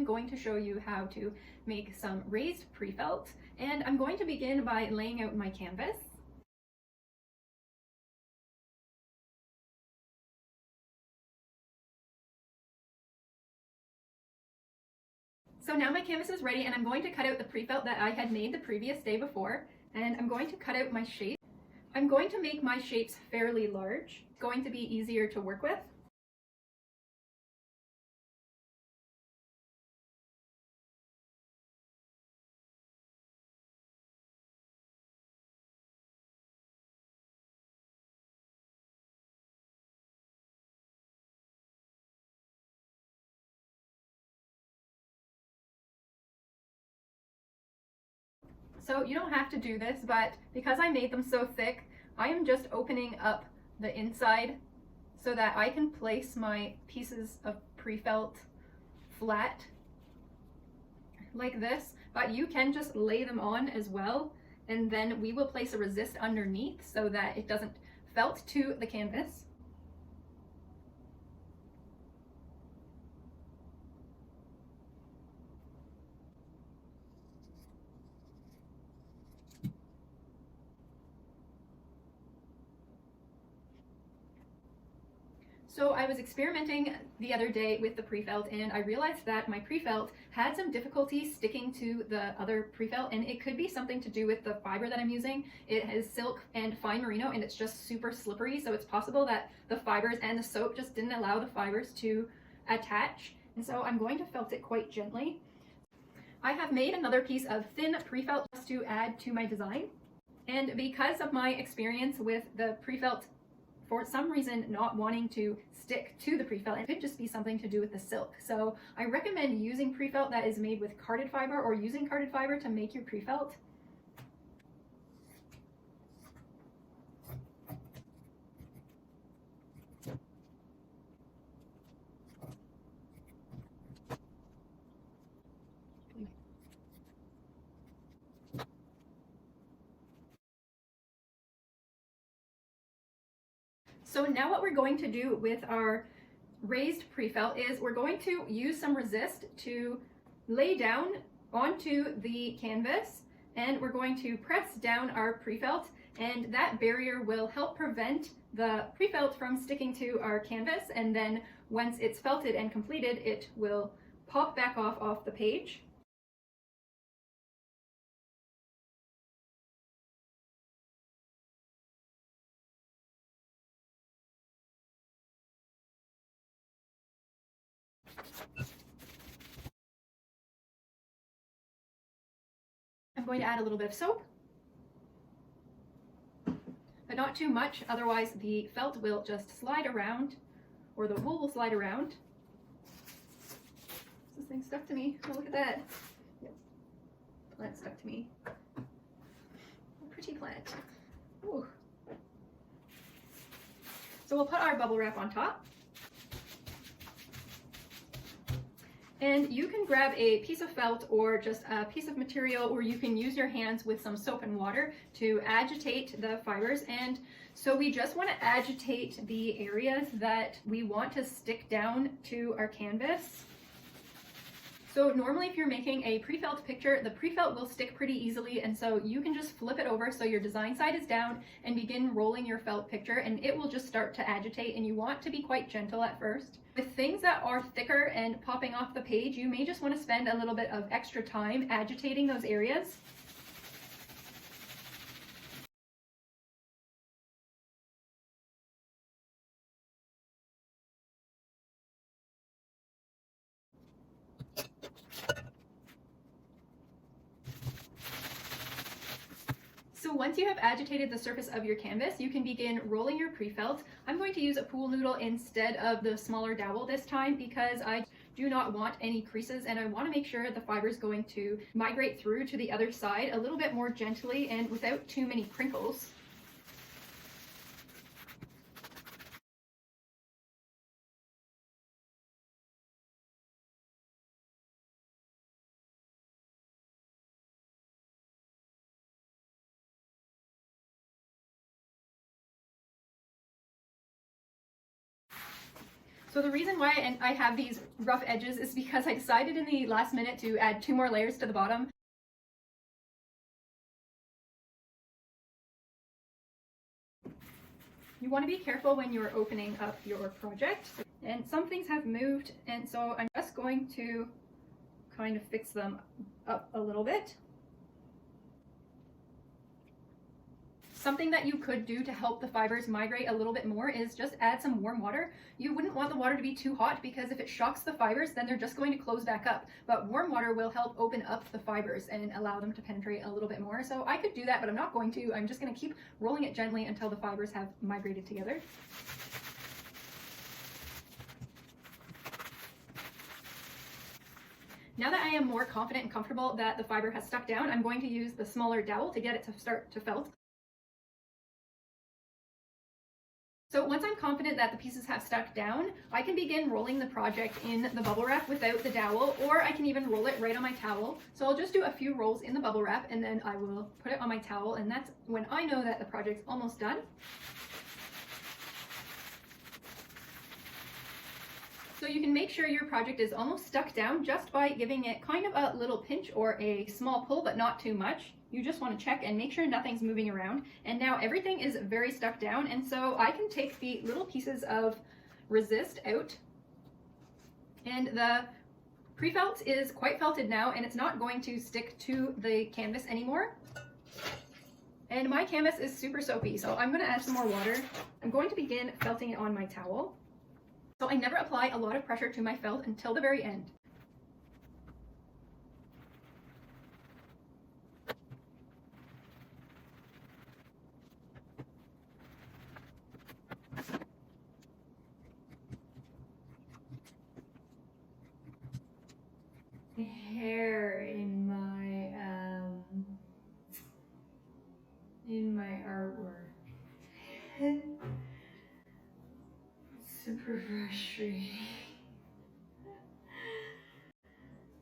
I'm going to show you how to make some raised prefelt, and I'm going to begin by laying out my canvas. So now my canvas is ready, and I'm going to cut out the prefelt that I had made the previous day before, and I'm going to cut out my shape. I'm going to make my shapes fairly large. It's going to be easier to work with. So you don't have to do this, but because I made them so thick, I am just opening up the inside so that I can place my pieces of prefelt flat like this, but you can just lay them on as well, and then we will place a resist underneath so that it doesn't felt to the canvas. So I was experimenting the other day with the prefelt, and I realized that my prefelt had some difficulty sticking to the other prefelt, and it could be something to do with the fiber that I'm using. It has silk and fine merino, and it's just super slippery, so it's possible that the fibers and the soap just didn't allow the fibers to attach. And so I'm going to felt it quite gently. I have made another piece of thin prefelt just to add to my design. And because of my experience with the prefelt for some reason not wanting to stick to the prefelt, it could just be something to do with the silk. So I recommend using prefelt that is made with carded fiber, or using carded fiber to make your prefelt. So now what we're going to do with our raised prefelt is we're going to use some resist to lay down onto the canvas, and we're going to press down our prefelt, and that barrier will help prevent the prefelt from sticking to our canvas, and then once it's felted and completed, it will pop back off the page. I'm going to add a little bit of soap, but not too much, otherwise the felt will just slide around, or the wool will slide around. This thing stuck to me. Oh, look at that. Yep. Plant stuck to me. A pretty plant. Ooh. So we'll put our bubble wrap on top. And you can grab a piece of felt or just a piece of material, or you can use your hands with some soap and water to agitate the fibers. And so we just want to agitate the areas that we want to stick down to our canvas. So normally if you're making a pre-felt picture, the pre-felt will stick pretty easily, and so you can just flip it over so your design side is down and begin rolling your felt picture, and it will just start to agitate, and you want to be quite gentle at first. With things that are thicker and popping off the page, you may just want to spend a little bit of extra time agitating those areas. So once you have agitated the surface of your canvas, you can begin rolling your pre-felt. I'm going to use a pool noodle instead of the smaller dowel this time because I do not want any creases, and I want to make sure the fiber is going to migrate through to the other side a little bit more gently and without too many crinkles. So the reason why I have these rough edges is because I decided in the last minute to add 2 more layers to the bottom. You want to be careful when you're opening up your project, and some things have moved, and so I'm just going to kind of fix them up a little bit. Something that you could do to help the fibers migrate a little bit more is just add some warm water. You wouldn't want the water to be too hot because if it shocks the fibers, then they're just going to close back up. But warm water will help open up the fibers and allow them to penetrate a little bit more. So I could do that, but I'm not going to. I'm just going to keep rolling it gently until the fibers have migrated together. Now that I am more confident and comfortable that the fiber has stuck down, I'm going to use the smaller dowel to get it to start to felt. So once I'm confident that the pieces have stuck down, I can begin rolling the project in the bubble wrap without the dowel, or I can even roll it right on my towel. So I'll just do a few rolls in the bubble wrap and then I will put it on my towel, and that's when I know that the project's almost done. So you can make sure your project is almost stuck down just by giving it kind of a little pinch or a small pull, but not too much. You just want to check and make sure nothing's moving around. And now everything is very stuck down, and so I can take the little pieces of resist out. And the pre-felt is quite felted now, and it's not going to stick to the canvas anymore. And my canvas is super soapy, so I'm going to add some more water. I'm going to begin felting it on my towel. So I never apply a lot of pressure to my felt until the very end. Hair in my artwork. Super frustrating.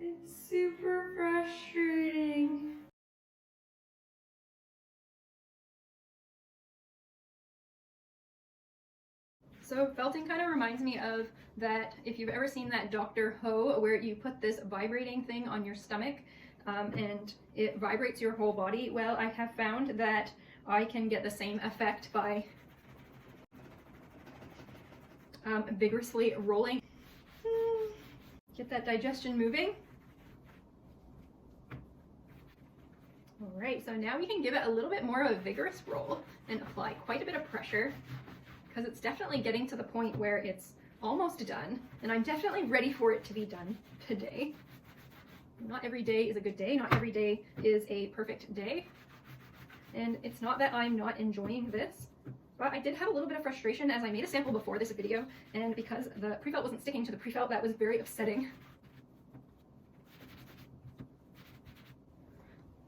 It's super frustrating. So felting kind of reminds me of that, if you've ever seen that Dr. Ho, where you put this vibrating thing on your stomach and it vibrates your whole body. Well, I have found that I can get the same effect by vigorously rolling. Get that digestion moving. All right, so now we can give it a little bit more of a vigorous roll and apply quite a bit of pressure, because it's definitely getting to the point where it's almost done, and I'm definitely ready for it to be done today. Not every day is a good day. Not every day is a perfect day. And it's not that I'm not enjoying this, but I did have a little bit of frustration as I made a sample before this video, and because the pre-felt wasn't sticking to the pre-felt, that was very upsetting.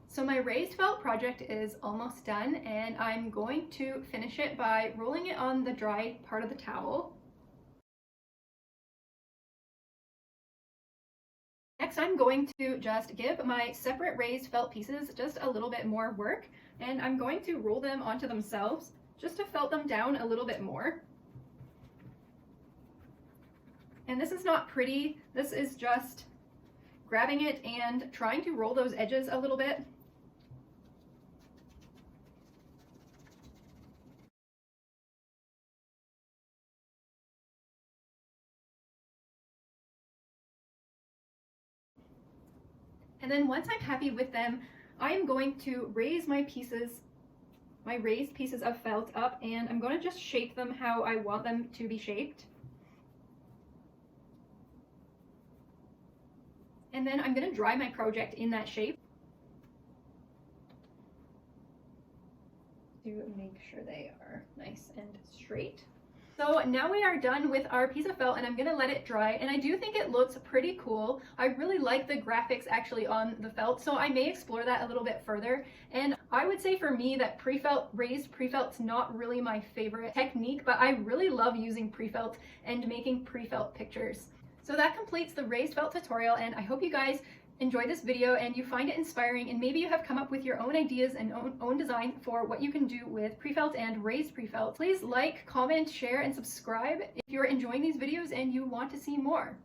So my raised felt project is almost done, and I'm going to finish it by rolling it on the dry part of the towel. Next, I'm going to just give my separate raised felt pieces just a little bit more work, and I'm going to roll them onto themselves just to felt them down a little bit more. And this is not pretty. This is just grabbing it and trying to roll those edges a little bit. And then once I'm happy with them, I am going to raise my raised pieces of felt up, and I'm going to just shape them how I want them to be shaped. And then I'm going to dry my project in that shape to make sure they are nice and straight. So now we are done with our piece of felt, and I'm going to let it dry, and I do think it looks pretty cool. I really like the graphics actually on the felt, so I may explore that a little bit further. And I would say for me that raised pre-felt's not really my favorite technique, but I really love using pre-felt and making pre-felt pictures. So that completes the raised felt tutorial, and I hope you guys enjoy this video and you find it inspiring, and maybe you have come up with your own ideas and own design for what you can do with prefelt and raised prefelt, please like, comment, share, and subscribe if you're enjoying these videos and you want to see more.